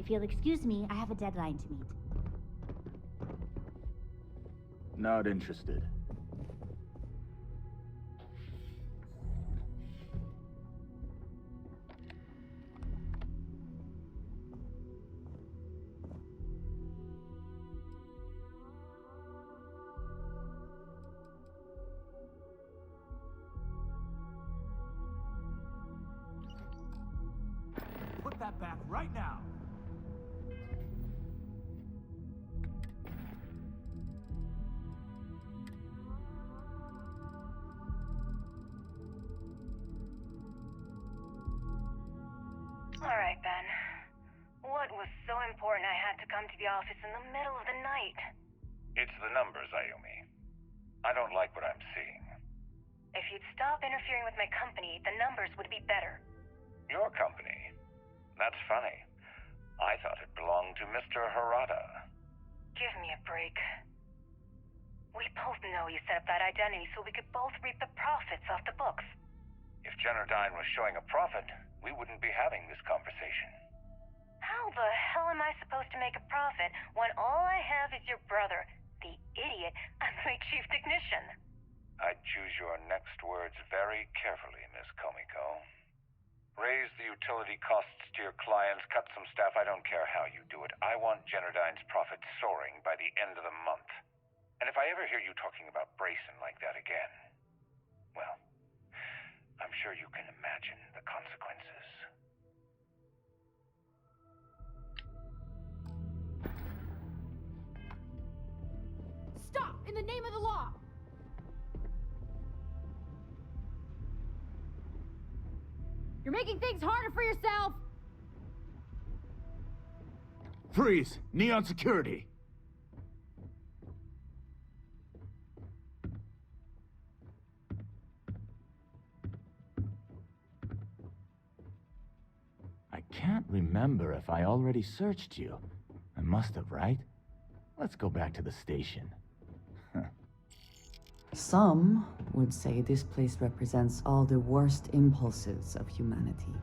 If you'll excuse me, I have a deadline to meet. Not interested. Put that back right now. All right, Ben. What was so important I had to come to the office in the middle of the night? It's the numbers, Ayumi. I don't like what I'm seeing. If you'd stop interfering with my company, the numbers would be better. Your company? That's funny. I thought it belonged to Mr. Harada. Give me a break. We both know you set up that identity so we could both reap the profits off the books. If Generdyne was showing a profit, we wouldn't be having this conversation. How the hell am I supposed to make a profit when all I have is your brother, the idiot, as my chief technician? I'd choose your next words very carefully, Miss Komiko. Raise the utility costs to your clients, cut some staff, I don't care how you do it. I want Generdyne's profits soaring by the end of the month. And if I ever hear you talking about Brayson like that again, well, I'm sure you can imagine the consequences. Stop! In the name of the law! You're making things harder for yourself! Freeze! Neon security! I can't remember if I already searched you. I must have, right? Let's go back to the station. Some would say this place represents all the worst impulses of humanity.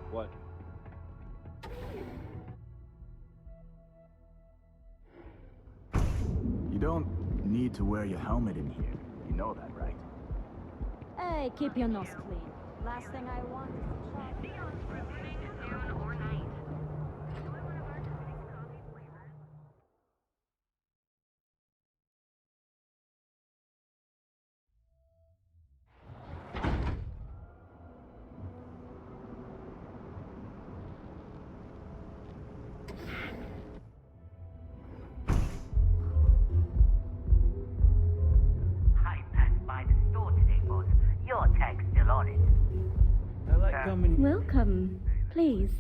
What? You don't need to wear your helmet in here. You know that, right? Hey, keep your nose clean. Last thing I want is to try. Welcome. Please,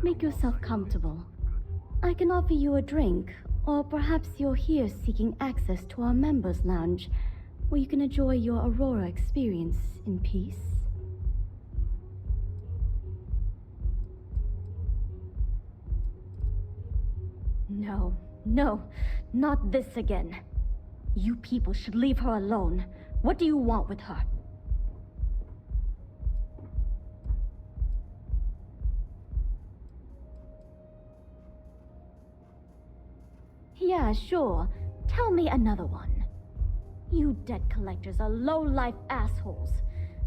make yourself comfortable. I can offer you a drink, or perhaps you're here seeking access to our members' lounge, where you can enjoy your Aurora experience in peace. No, not this again. You people should leave her alone. What do you want with her? Yeah, sure. Tell me another one. You debt collectors are low-life assholes.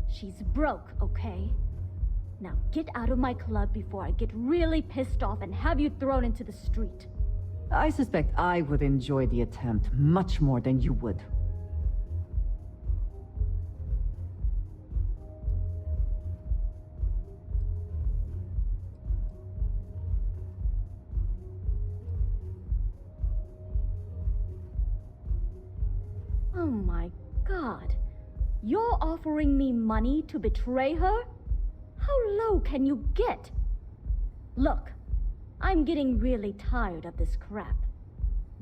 She's broke, okay? Now get out of my club before I get really pissed off and have you thrown into the street. I suspect I would enjoy the attempt much more than you would. Oh my God. You're offering me money to betray her? How low can you get? Look, I'm getting really tired of this crap.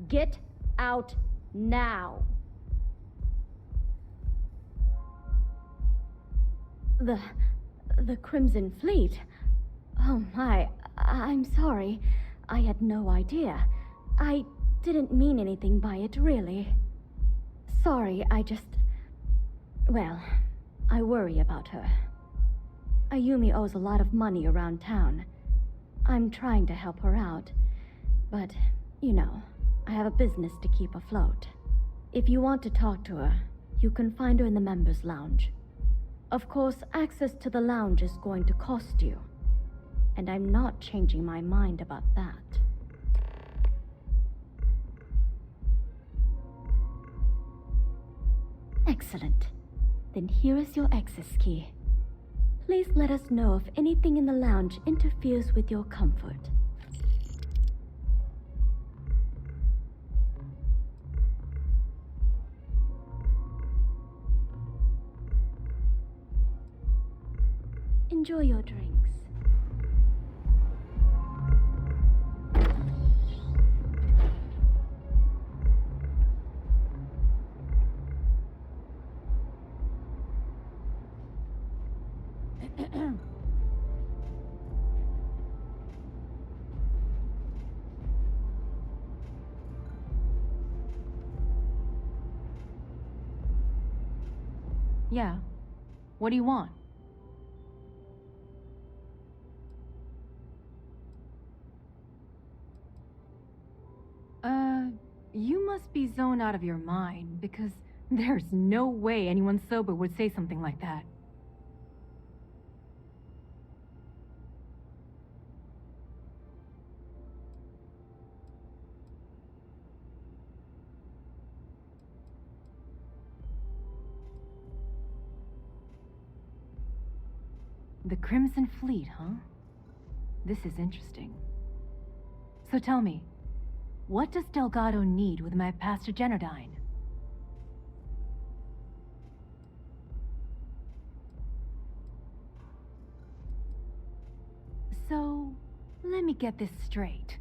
Get out now. The Crimson Fleet? Oh my, I'm sorry. I had no idea. I didn't mean anything by it, really. Sorry, well, I worry about her. Ayumi owes a lot of money around town. I'm trying to help her out. But, you know, I have a business to keep afloat. If you want to talk to her, you can find her in the members' lounge. Of course, access to the lounge is going to cost you. And I'm not changing my mind about that. Excellent. Then here is your access key. Please let us know if anything in the lounge interferes with your comfort. Enjoy your drinks. Yeah. What do you want? You must be zoned out of your mind, because there's no way anyone sober would say something like that. The Crimson Fleet, huh? This is interesting. So tell me, what does Delgado need with my Pastor Generdyne? So, let me get this straight.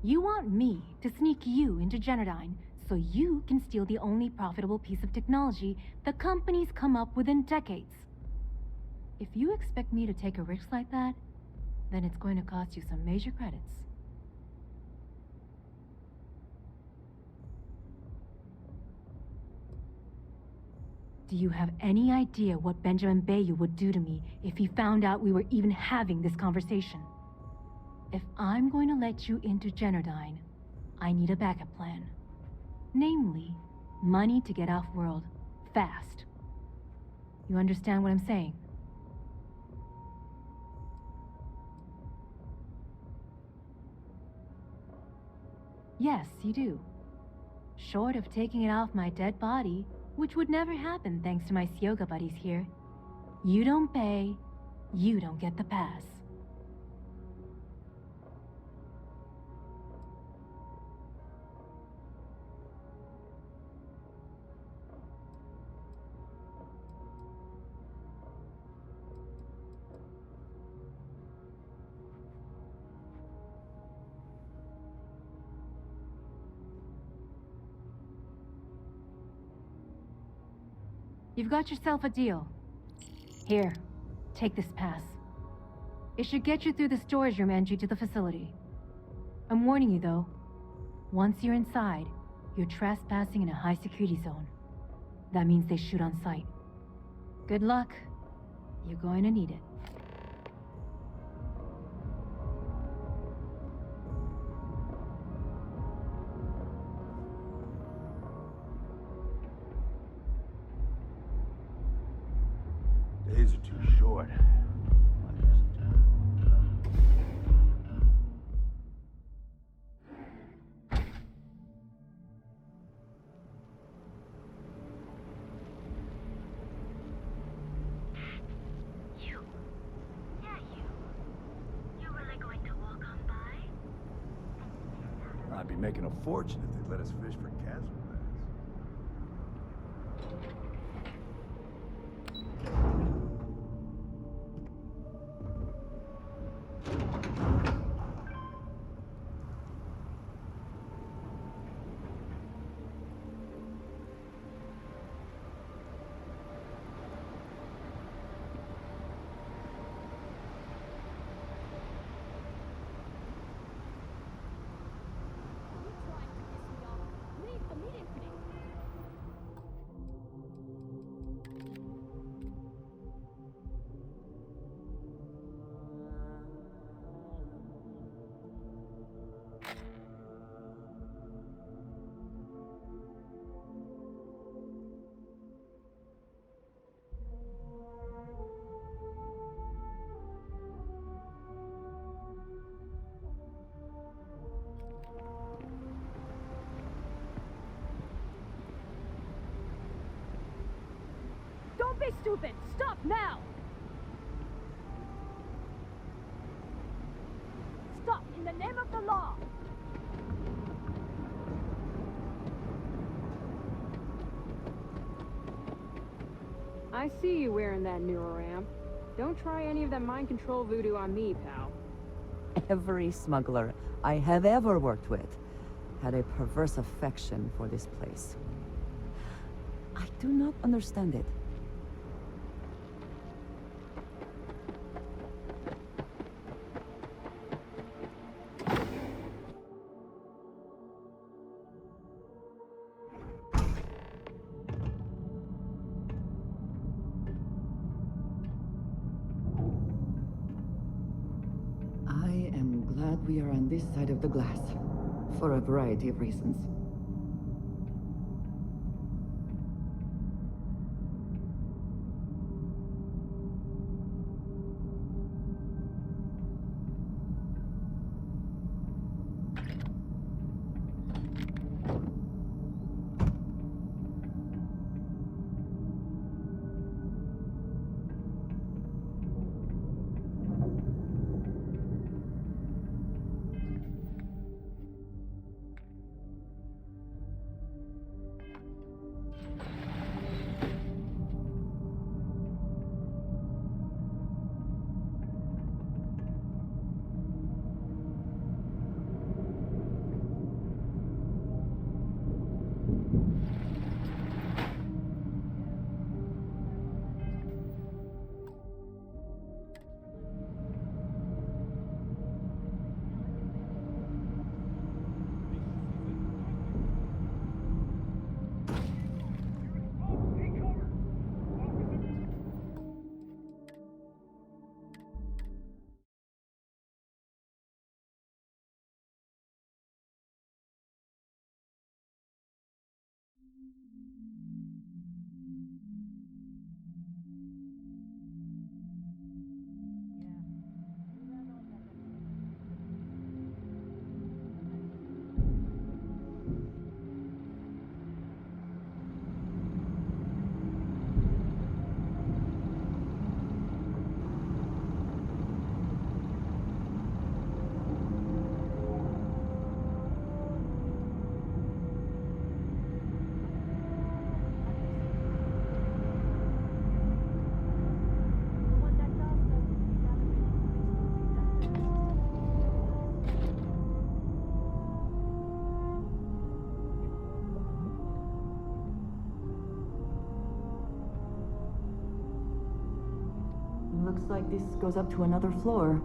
You want me to sneak you into Generdyne so you can steal the only profitable piece of technology the company's come up with in decades. If you expect me to take a risk like that, then it's going to cost you some major credits. Do you have any idea what Benjamin Bayou would do to me if he found out we were even having this conversation? If I'm going to let you into Generdyne, I need a backup plan. Namely, money to get off-world, fast. You understand what I'm saying? Yes, you do. Short of taking it off my dead body, which would never happen thanks to my Syoga buddies here. You don't pay, you don't get the pass. You've got yourself a deal. Here, take this pass. It should get you through the storage room entry to the facility. I'm warning you though, once you're inside, you're trespassing in a high security zone. That means they shoot on sight. Good luck. You're going to need it. Days are too short. You really going to walk on by? I'd be making a fortune if they'd let us fish for chasm bass. Leave the meeting be stupid! Stop now! Stop in the name of the law! I see you wearing that neuroamp. Don't try any of that mind control voodoo on me, pal. Every smuggler I have ever worked with had a perverse affection for this place. I do not understand it. I am glad we are on this side of the glass, for a variety of reasons. Looks like this goes up to another floor.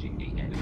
Engaging the enemy.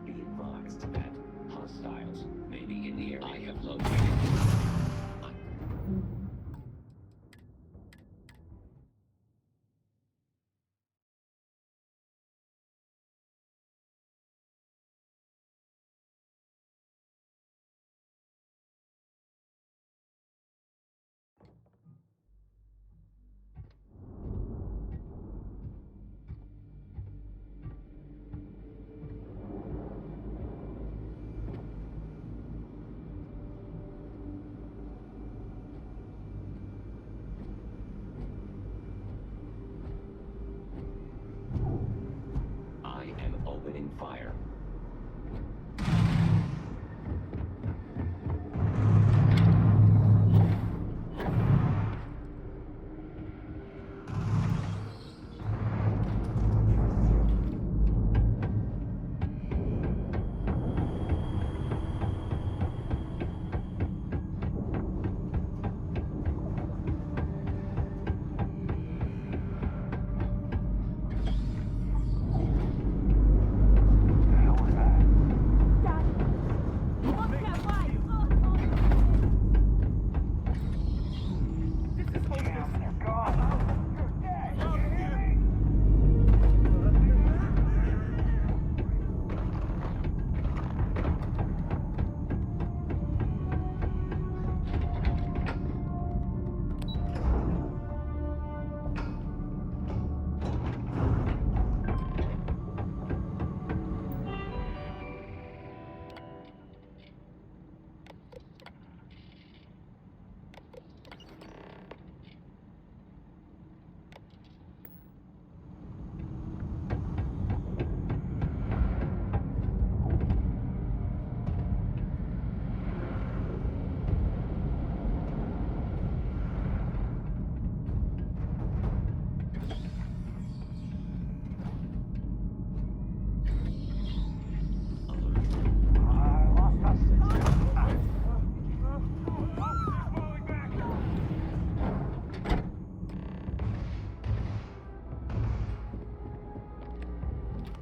Be advised that hostiles may be in the area. I have located. I am opening fire.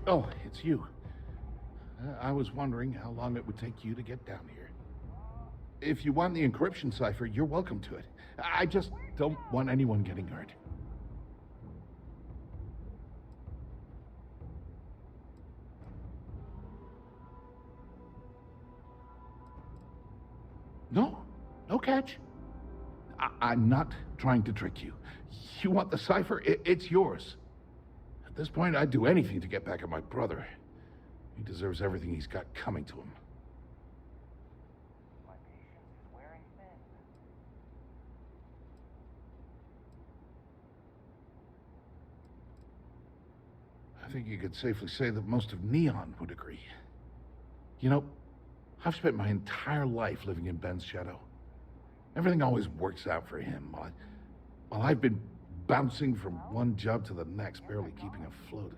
Oh, it's you. I was wondering how long it would take you to get down here. If you want the encryption cipher, you're welcome to it. I just don't want anyone getting hurt. No catch. I'm not trying to trick you. You want the cipher? It's yours. At this point, I'd do anything to get back at my brother. He deserves everything he's got coming to him. My patience is wearing thin. I think you could safely say that most of Neon would agree. You know, I've spent my entire life living in Ben's shadow. Everything always works out for him, while I've been bouncing from one job to the next, barely keeping afloat.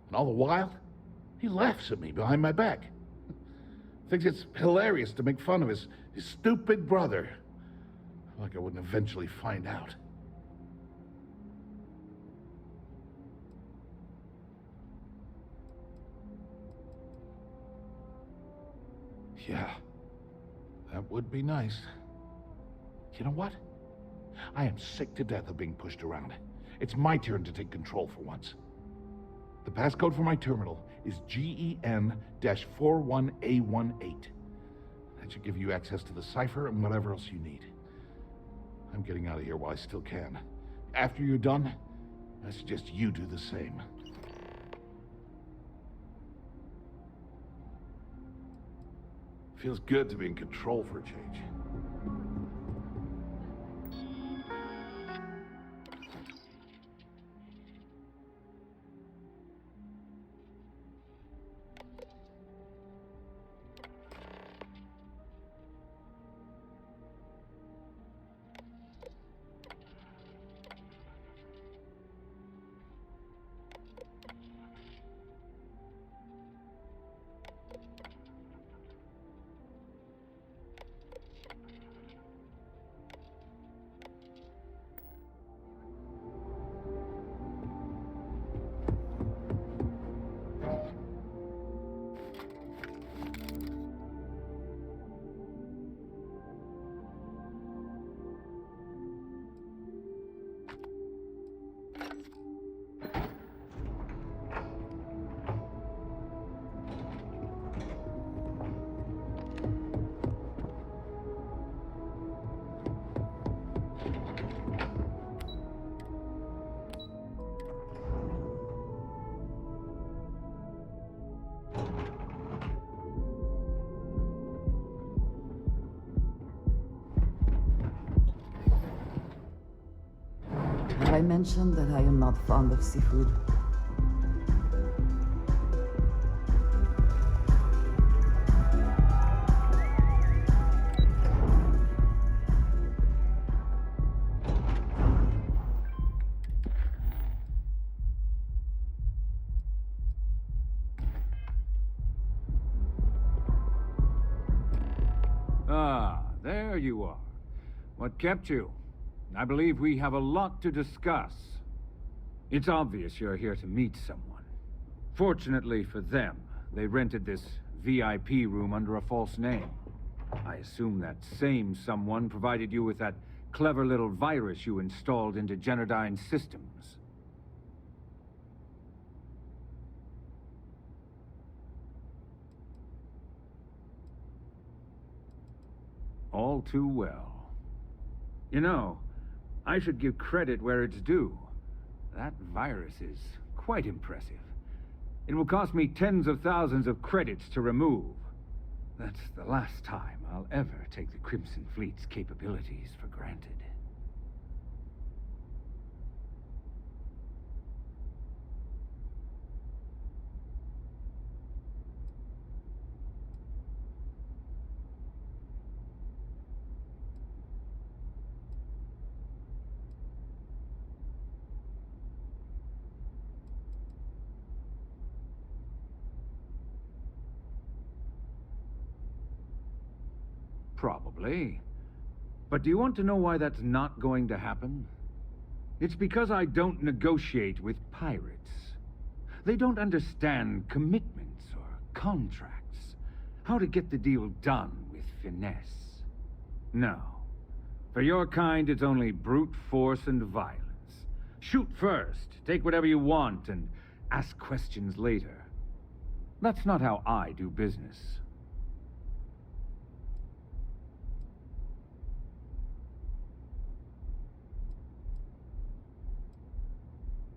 And all the while, he laughs at me behind my back. Thinks it's hilarious to make fun of his stupid brother. Like I wouldn't eventually find out. Yeah, that would be nice. You know what? I am sick to death of being pushed around. It's my turn to take control for once. The passcode for my terminal is GEN-41A18. That should give you access to the cipher and whatever else you need. I'm getting out of here while I still can. After you're done, I suggest you do the same. Feels good to be in control for a change. Have I mentioned that I am not fond of seafood? Ah, there you are. What kept you? I believe we have a lot to discuss. It's obvious you're here to meet someone. Fortunately for them, they rented this VIP room under a false name. I assume that same someone provided you with that clever little virus you installed into Generdyne's systems. All too well. You know, I should give credit where it's due. That virus is quite impressive. It will cost me tens of thousands of credits to remove. That's the last time I'll ever take the Crimson Fleet's capabilities for granted. Probably. But do you want to know why that's not going to happen? It's because I don't negotiate with pirates. They don't understand commitments or contracts. How to get the deal done with finesse. No. For your kind, it's only brute force and violence. Shoot first, take whatever you want, and ask questions later. That's not how I do business.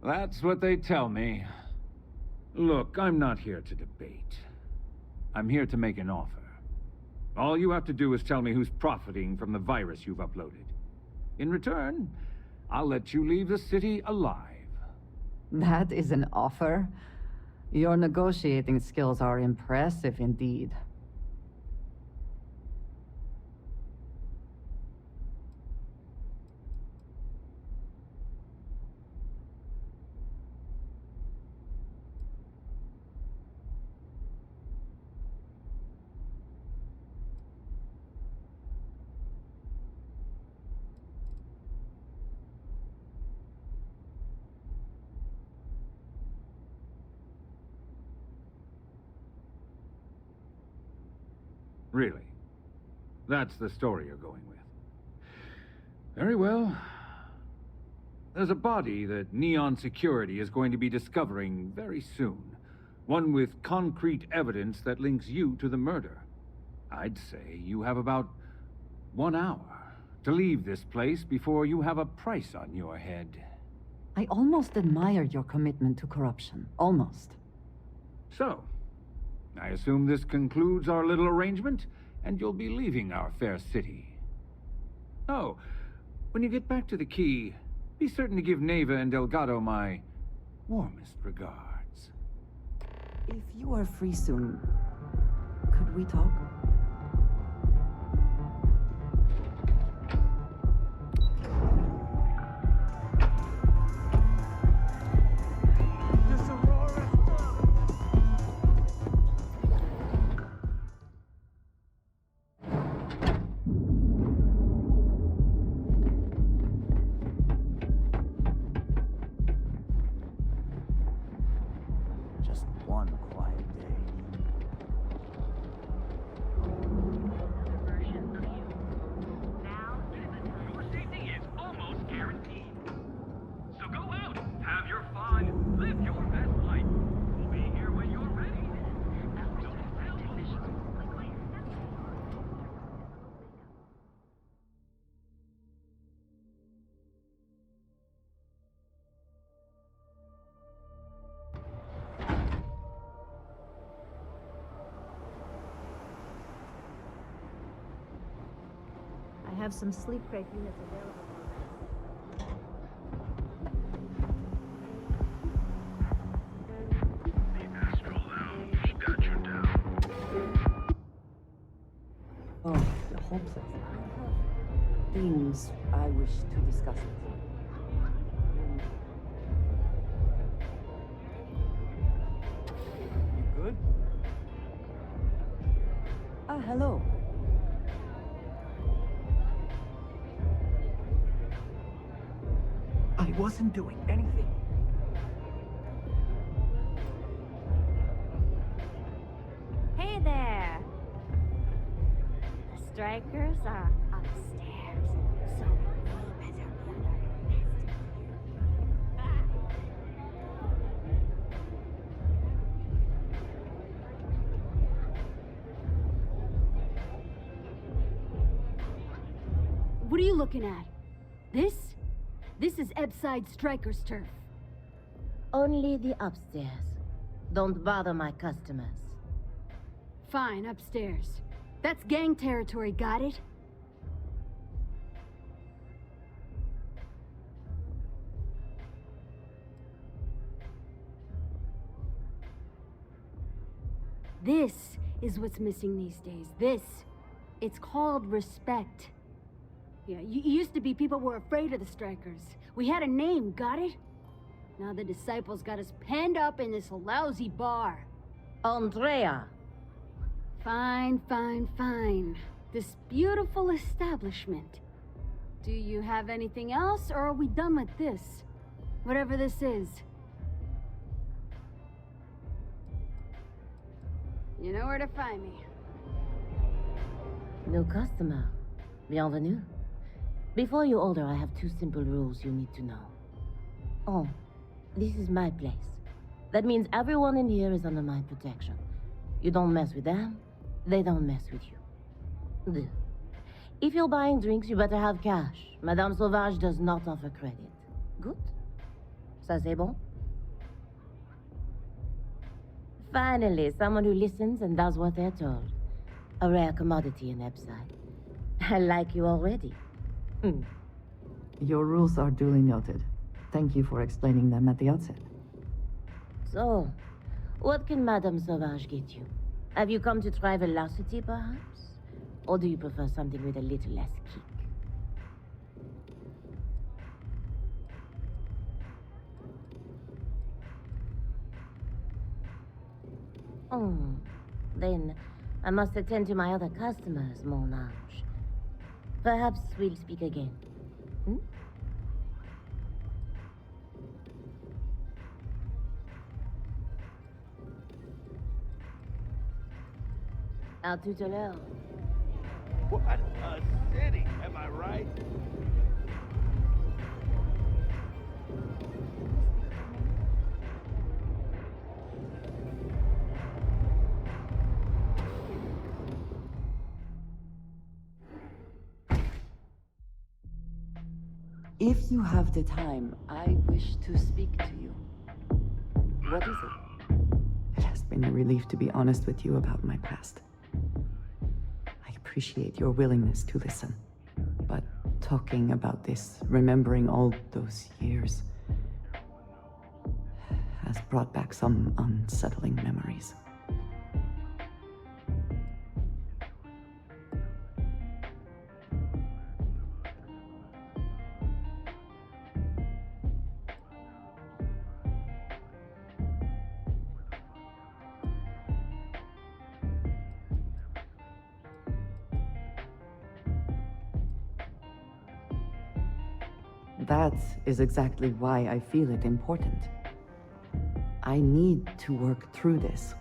That's what they tell me. Look, I'm not here to debate. I'm here to make an offer. All you have to do is tell me who's profiting from the virus you've uploaded. In return, I'll let you leave the city alive. That is an offer? Your negotiating skills are impressive indeed. Really? That's the story you're going with. Very well. There's a body that Neon Security is going to be discovering very soon. One with concrete evidence that links you to the murder. I'd say you have about 1 hour to leave this place before you have a price on your head. I almost admire your commitment to corruption. Almost. So, I assume this concludes our little arrangement, and you'll be leaving our fair city. Oh, when you get back to the key, be certain to give Neva and Delgado my warmest regards. If you are free soon, could we talk? Just one quiet day. Your safety is almost guaranteed. So go out, have your fun, live your best life. We'll be here when you're ready. I have some sleep crate units available. Oh, the whole place. I have things I wish to discuss with you. You good? Hello. I wasn't doing anything. Hey there! The strikers are upstairs, so we better be on our best. What are you looking at? This? This is Ebside Striker's turf. Only the upstairs. Don't bother my customers. Fine, upstairs. That's gang territory, got it? This is what's missing these days. This. It's called respect. Yeah, used to be people were afraid of the strikers. We had a name, got it? Now the disciples got us penned up in this lousy bar. Andrea! Fine, fine, fine. This beautiful establishment. Do you have anything else, or are we done with this? Whatever this is. You know where to find me. No customer. Bienvenue. Before you order, I have 2 simple rules you need to know. Oh, this is my place. That means everyone in here is under my protection. You don't mess with them, they don't mess with you. Deux. If you're buying drinks, you better have cash. Madame Sauvage does not offer credit. Good? Ça c'est bon? Finally, someone who listens and does what they're told. A rare commodity in Ebside. I like you already. Your rules are duly noted. Thank you for explaining them at the outset. So, what can Madame Sauvage get you? Have you come to try velocity, perhaps? Or do you prefer something with a little less kick? Oh, then I must attend to my other customers, mon ange. Perhaps we'll speak again. À tout à l'heure. What a city, am I right? If you have the time, I wish to speak to you. What is it? It has been a relief to be honest with you about my past. I appreciate your willingness to listen. But talking about this, remembering all those years, has brought back some unsettling memories. That is exactly why I feel it important. I need to work through this.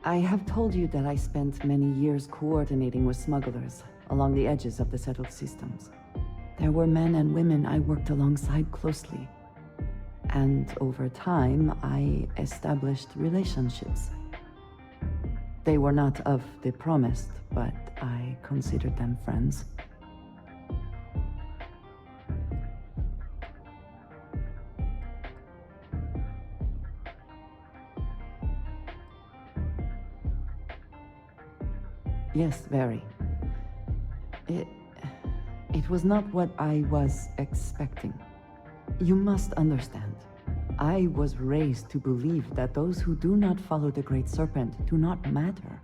I have told you that I spent many years coordinating with smugglers along the edges of the settled systems. There were men and women I worked alongside closely. And over time, I established relationships. They were not of the promised, but I considered them friends. Yes, very. It was not what I was expecting. You must understand. I was raised to believe that those who do not follow the Great Serpent do not matter.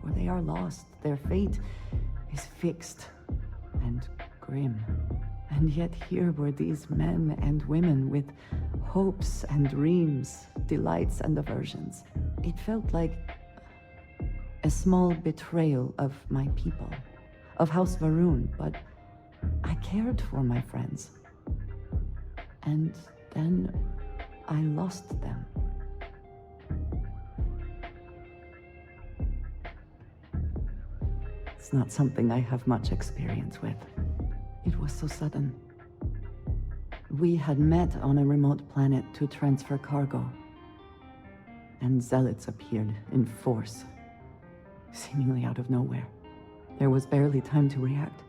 For they are lost. Their fate is fixed and grim. And yet here were these men and women with hopes and dreams, delights and aversions. It felt like a small betrayal of my people, of House Varun, but I cared for my friends. And then I lost them. It's not something I have much experience with. It was so sudden. We had met on a remote planet to transfer cargo, and zealots appeared in force. Seemingly out of nowhere. There was barely time to react.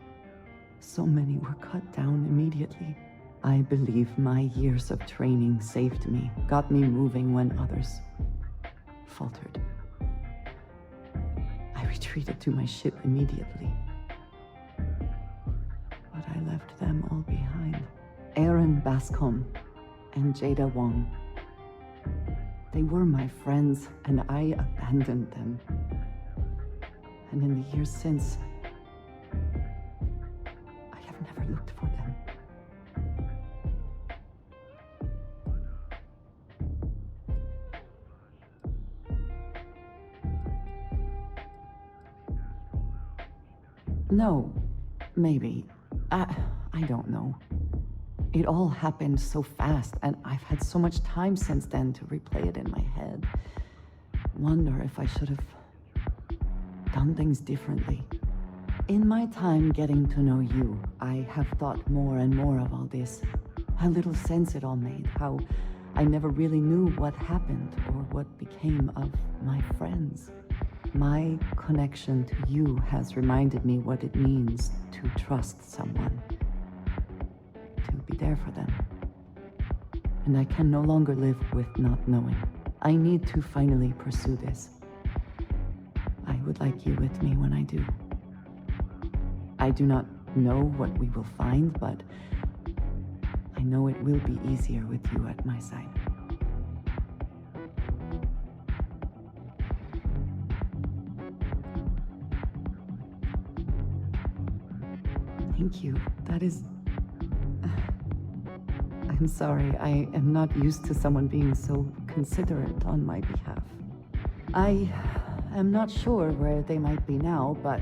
So many were cut down immediately. I believe my years of training saved me, got me moving when others faltered. I retreated to my ship immediately. But I left them all behind. Aaron Bascom and Jada Wong. They were my friends, and I abandoned them. And in the years since, I have never looked for them. No, maybe. I don't know. It all happened so fast, and I've had so much time since then to replay it in my head. Wonder if I should have done things differently. In my time getting to know you, I have thought more and more of all this. How little sense it all made, how I never really knew what happened or what became of my friends. My connection to you has reminded me what it means to trust someone, to be there for them. And I can no longer live with not knowing. I need to finally pursue this. I would like you with me when I do. I do not know what we will find, but I know it will be easier with you at my side. Thank you. That is... I'm sorry. I am not used to someone being so considerate on my behalf. I am not sure where they might be now, but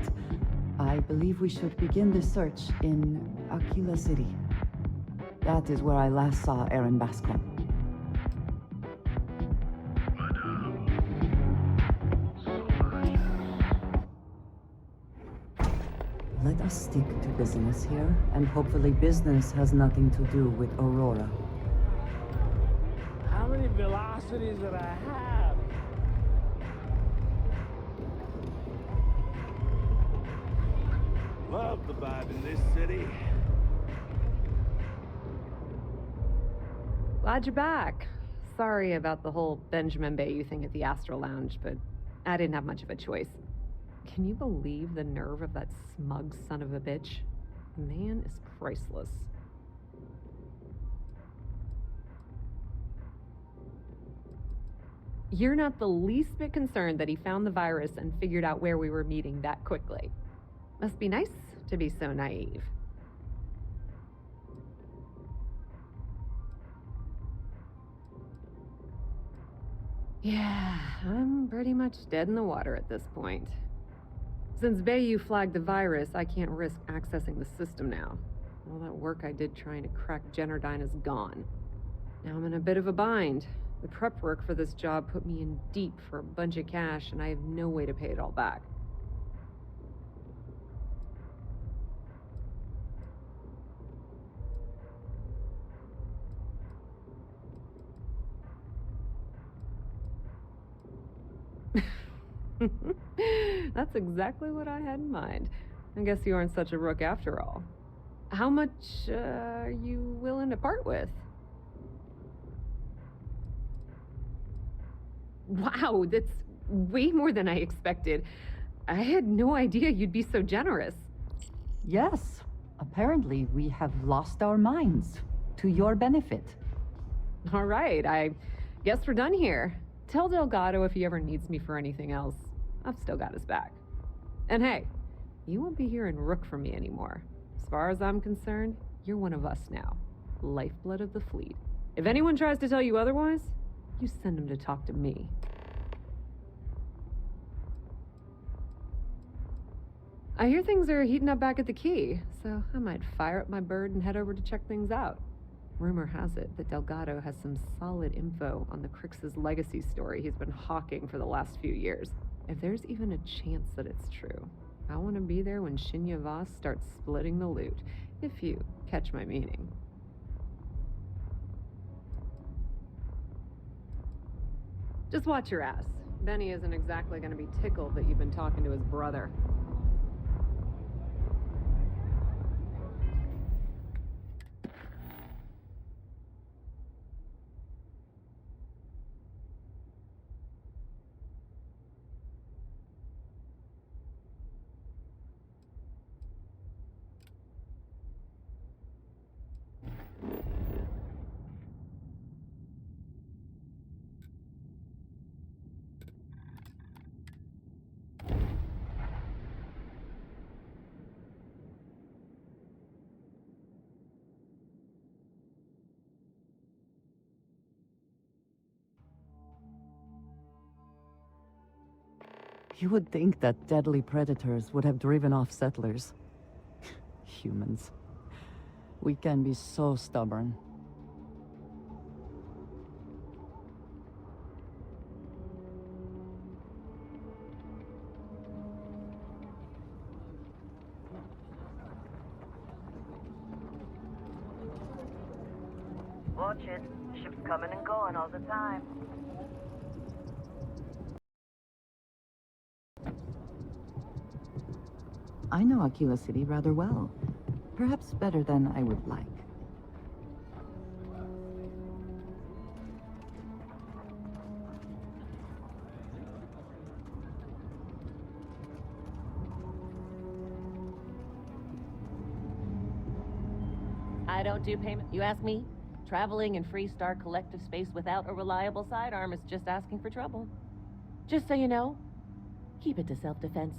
I believe we should begin the search in Aquila City. That is where I last saw Aaron Bascom. Let us stick to business here, and hopefully business has nothing to do with Aurora. How many velocities did I have? Love the vibe in this city. Glad you're back. Sorry about the whole Benjamin Bayou thing at the Astral Lounge, but I didn't have much of a choice. Can you believe the nerve of that smug son of a bitch? The man is priceless. You're not the least bit concerned that he found the virus and figured out where we were meeting that quickly. Must be nice to be so naive. Yeah, I'm pretty much dead in the water at this point. Since Bayou flagged the virus, I can't risk accessing the system now. All that work I did trying to crack Generdyne is gone. Now I'm in a bit of a bind. The prep work for this job put me in deep for a bunch of cash, and I have no way to pay it all back. That's exactly what I had in mind. I guess you aren't such a rook after all. How much are you willing to part with? Wow, that's way more than I expected. I had no idea you'd be so generous. Yes, apparently we have lost our minds. To your benefit. All right, I guess we're done here. Tell Delgado if he ever needs me for anything else. I've still got his back. And hey, you won't be hearing rook from me anymore. As far as I'm concerned, you're one of us now. Lifeblood of the fleet. If anyone tries to tell you otherwise, you send them to talk to me. I hear things are heating up back at the Key, so I might fire up my bird and head over to check things out. Rumor has it that Delgado has some solid info on the Crix's legacy story he's been hawking for the last few years. If there's even a chance that it's true, I want to be there when Shinya Voss starts splitting the loot, if you catch my meaning. Just watch your ass. Benny isn't exactly going to be tickled that you've been talking to his brother. You would think that deadly predators would have driven off settlers. Humans. We can be so stubborn. Watch it. Ships coming and going all the time. I know Aquila City rather well. Perhaps better than I would like. I don't do payment. You ask me? Traveling in Freestar collective space without a reliable sidearm is just asking for trouble. Just so you know, keep it to self-defense.